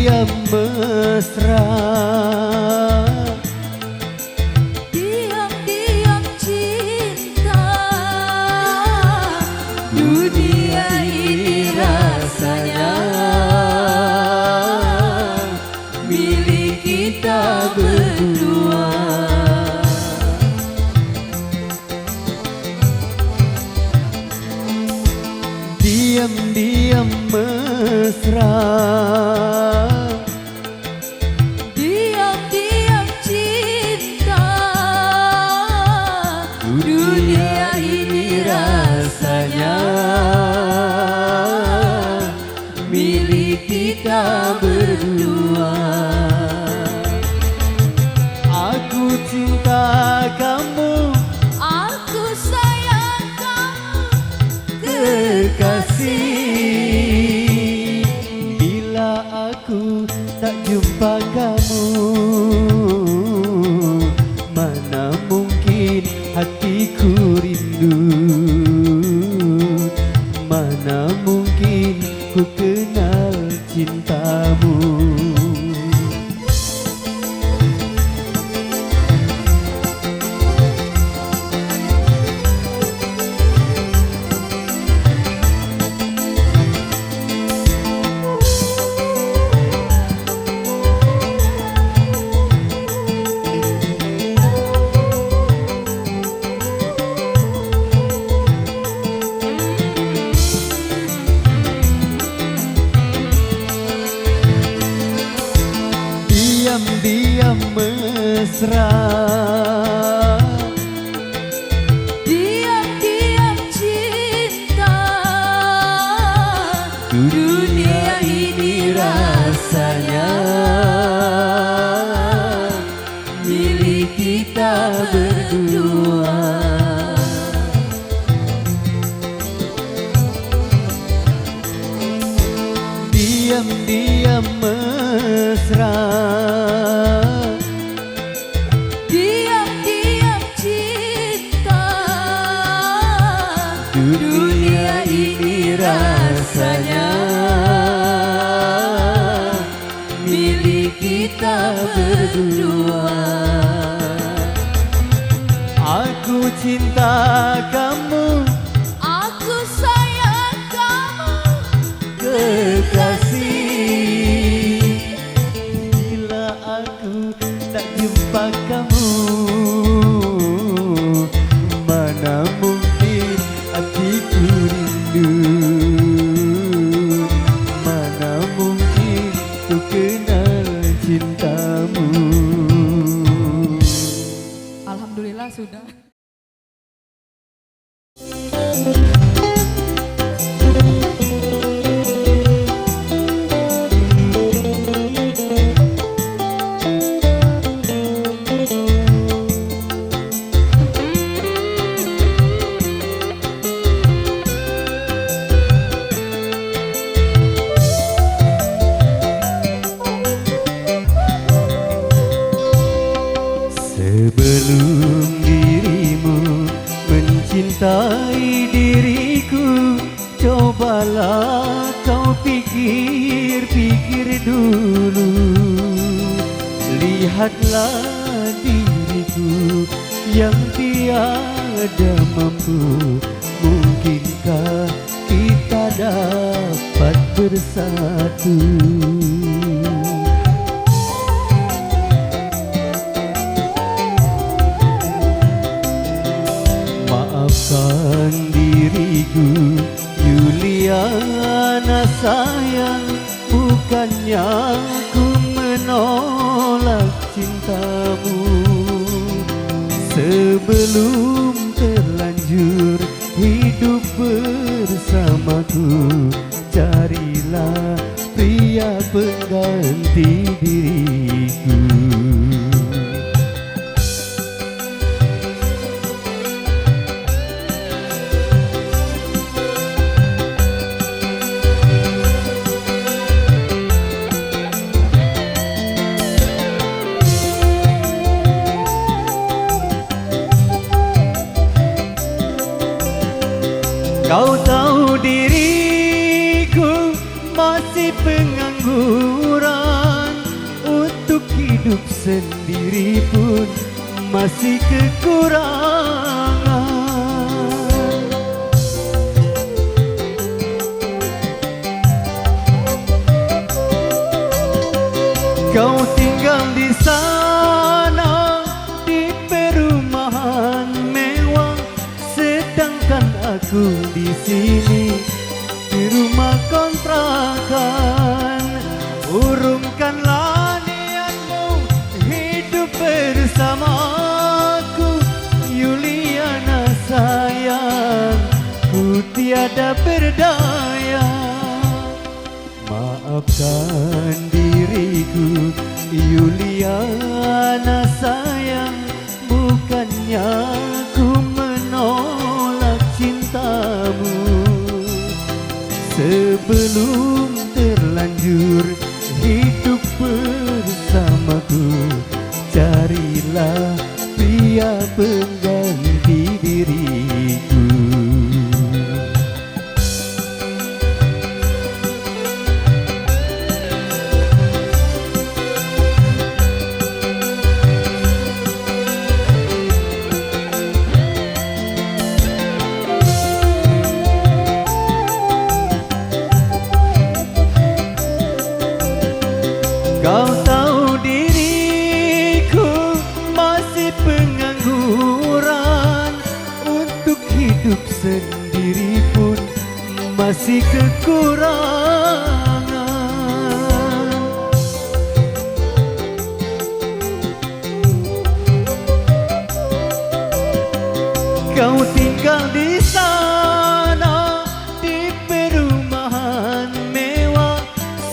diam mesra, diam-diam cinta. Dunia ini rasanya milik kita berdua. diam-diam mesra, diam-diam cinta. Dunia ini rasanya milik kita berdua. aku cinta kamu, Aku sayang kamu, kekasih. Bila aku tak jumpa kamu, mana mungkin hatiku rindu, mana mungkin ku kenal cintamu. Diam-diam mesra, diam-diam cinta. Dunia ini rasanya milik kita berdua. diam-diam mesra, Diam-diam cinta. Dunia ini rasanya milik kita berdua. aku cinta kamu, Aku sayang kamu, kekasih. Bila aku tak jumpa kamu, mana mungkin hatiku rindu, mana mungkin ku kenal cintamu. Alhamdulillah sudah. Sebelum dirimu mencintai diriku, cobalah kau pikir-pikir dulu. Lihatlah diriku yang tiada mampu, mungkinkah kita dapat bersatu? Maafkan diriku Yuliana sayang, bukannya ku menolak cintamu. Sebelum terlanjur hidup bersamaku, carilah pria pengganti diriku. Kau tahu diriku masih pengangguran, sendiri pun masih kekurangan. Kau tinggal di sana di perumahan mewah, sedangkan aku di sini di rumah kontrakan. Urungkanlah niatmu hidup bersamaku, Yuliana sayang, ku tiada berdaya. Maafkan diriku, Yuliana sayang, bukannya ku menolak cintamu. Sebelum terlanjur hidup bersamaku, carilah pria pengganti diriku. Kau tahu diriku masih pengangguran, untuk hidup sendiri pun masih kekurangan. Kau tinggal di sana di perumahan mewah,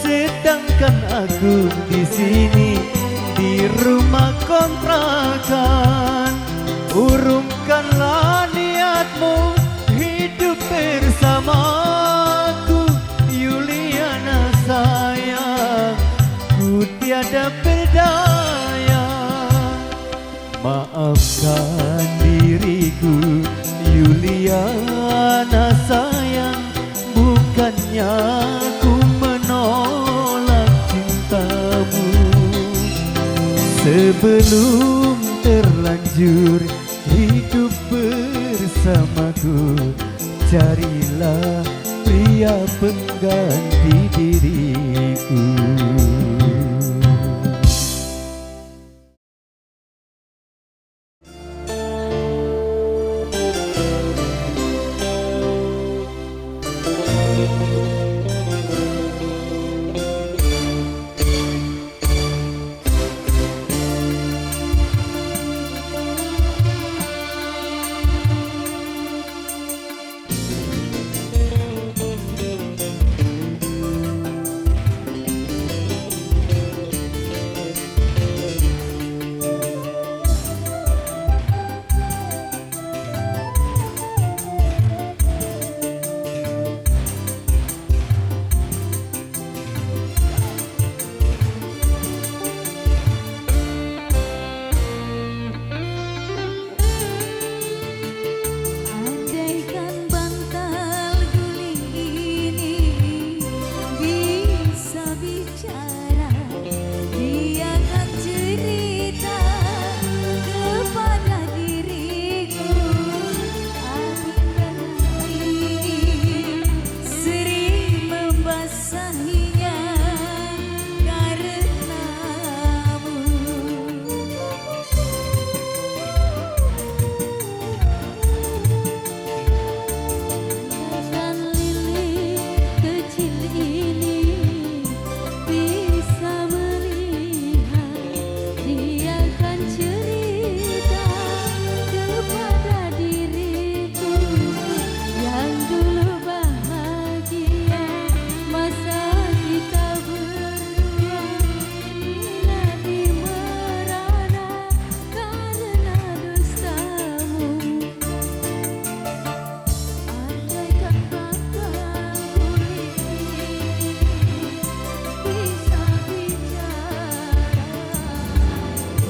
sedangkan aku di sini di rumah kontrakan. Urungkanlah niatmu hidup bersamaku, Yuliana sayang, ku tiada berdaya. Maafkan diriku, Yuliana sayang, bukannya ku menolak cintamu. Sebelum terlanjur hidup bersamaku, carilah pria pengganti diriku.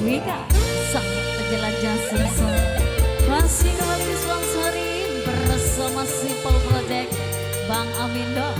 Wika, sang penjelajah sensor, masih kembali disponsori bersama Simple Project Bang Amindo.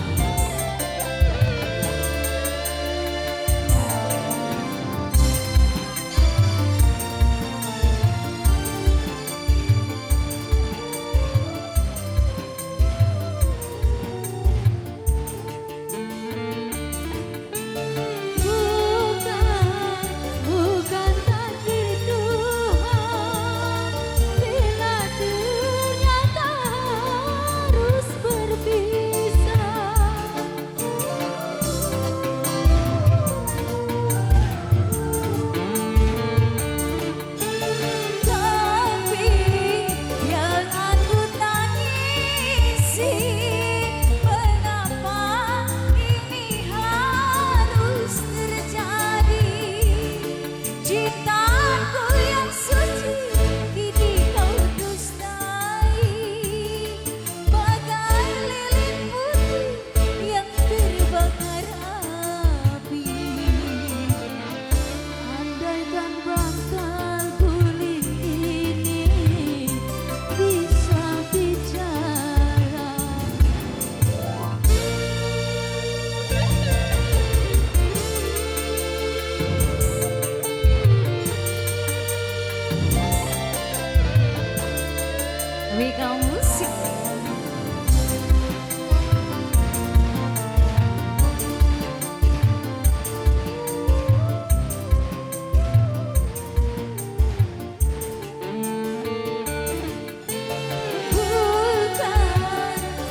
Wika Musik.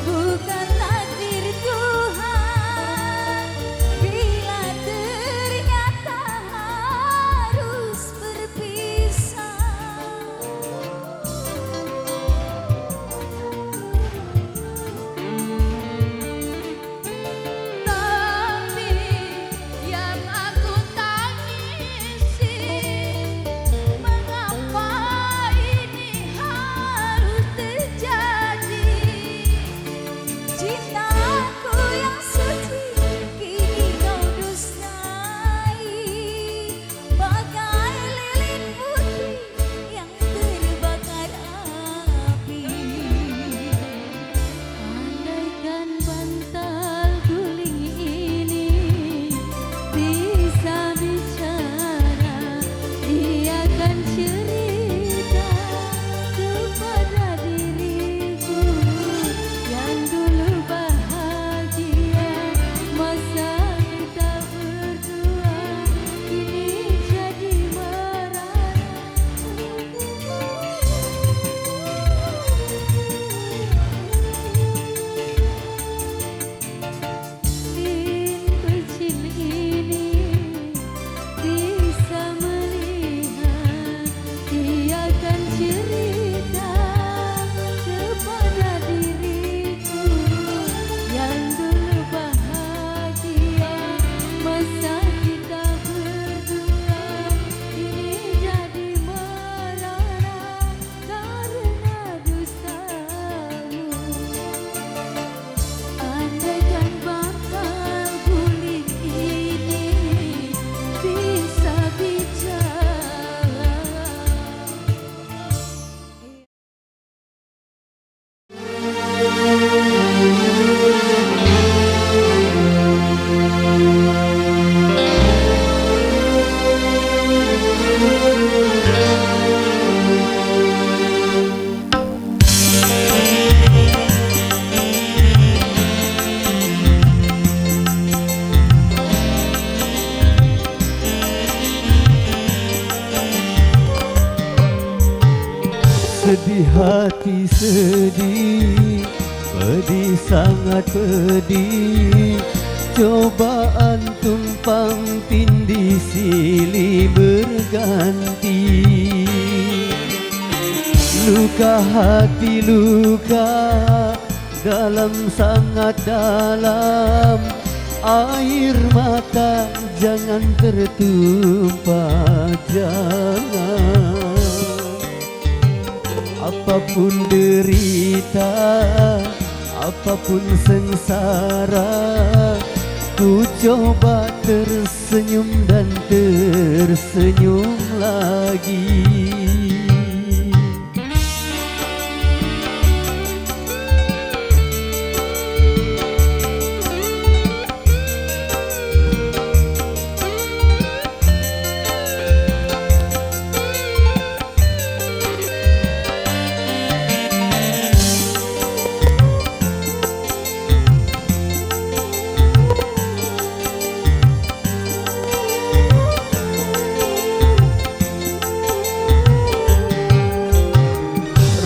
Bukan takdir Tuhan bila ternyata harus berpisah. Tapi yang aku tangisi, mengapa ini harus terjadi? Cintaku yang suci kini kau dustai, bagai lilin putih yang terbakar api. Andaikan bantal guling ini bisa bicara, ia akan cerita kepada diriku yang dulu bahagia masa kita berdua, kini jadi merana. Lilin kecil ini bisa melihat, dia akan cerita kepada diriku yang dulu bahagia masa kita berdua, kini jadi merana karena dustamu. Andaikan bakal guling ini bisa bicara. Sedih hati sedih, pedih sangat pedih. Cobaan tumpang tindih silih berganti. Luka hati luka dalam sangat dalam. Air mata jangan tertumpah, jangan. Apapun derita, apapun sengsara, ku coba tersenyum dan tersenyum lagi.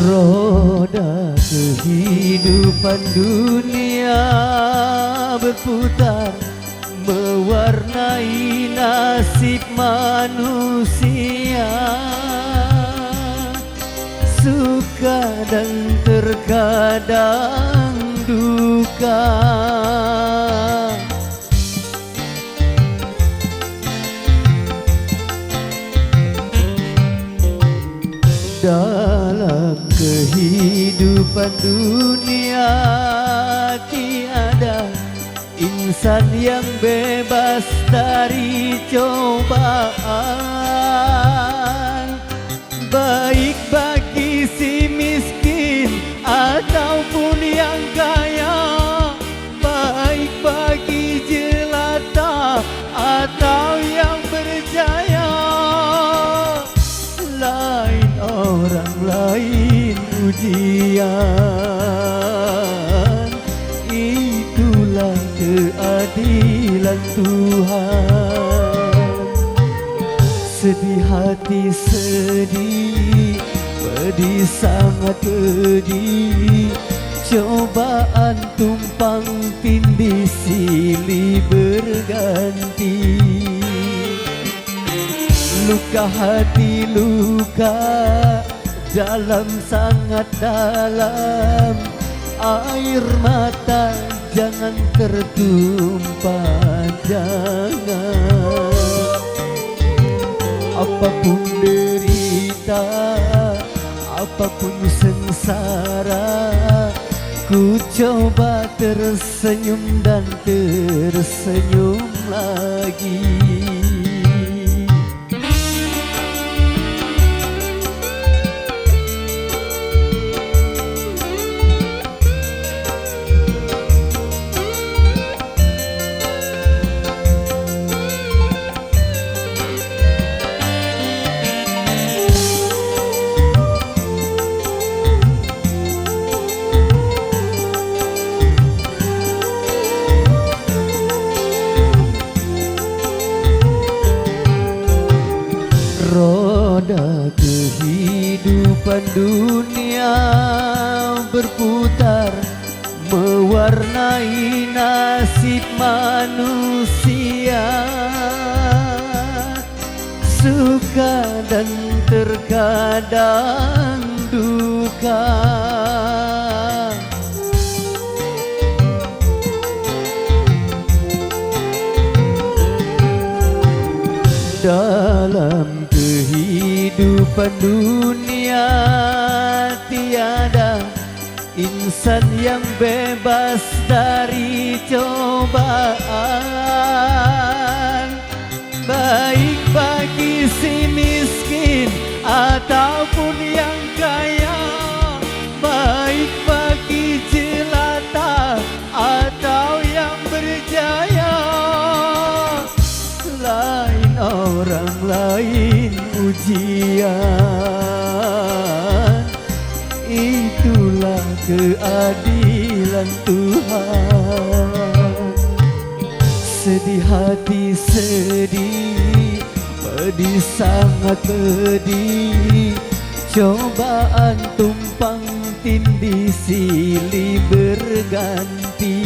Roda kehidupan dunia berputar, mewarnai nasib manusia. Suka dan terkadang duka. Dalam kehidupan dunia tiada insan yang bebas dari cobaan, baik bagi si miskin ataupun yang kaya, baik bagi jelata atau yang berjaya. Lain orang lain ujian ujian. Itulah keadilan Tuhan. Sedih hati sedih, pedih sangat pedih. Cobaan tumpang tindih silih berganti. Luka hati luka dalam sangat dalam. Air mata jangan tertumpah, jangan. Apapun derita, apapun sengsara, ku coba tersenyum dan tersenyum lagi. Roda kehidupan dunia berputar, mewarnai nasib manusia. Suka dan terkadang duka. Dalam kehidupan dunia tiada insan yang bebas dari cobaan. Baik bagi si miskin ataupun yang kaya, baik bagi jelata atau yang berjaya. Lain orang lain ujian, itulah keadilan Tuhan. Sedih hati sedih, pedih sangat pedih. Cobaan tumpang tindih silih berganti.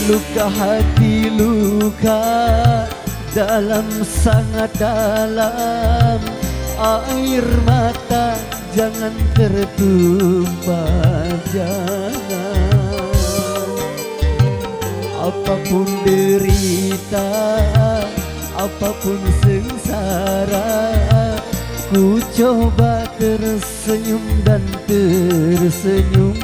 Luka hati luka dalam sangat dalam. Air mata jangan tertumpah, jangan. Apapun derita, apapun sengsara, ku coba tersenyum dan tersenyum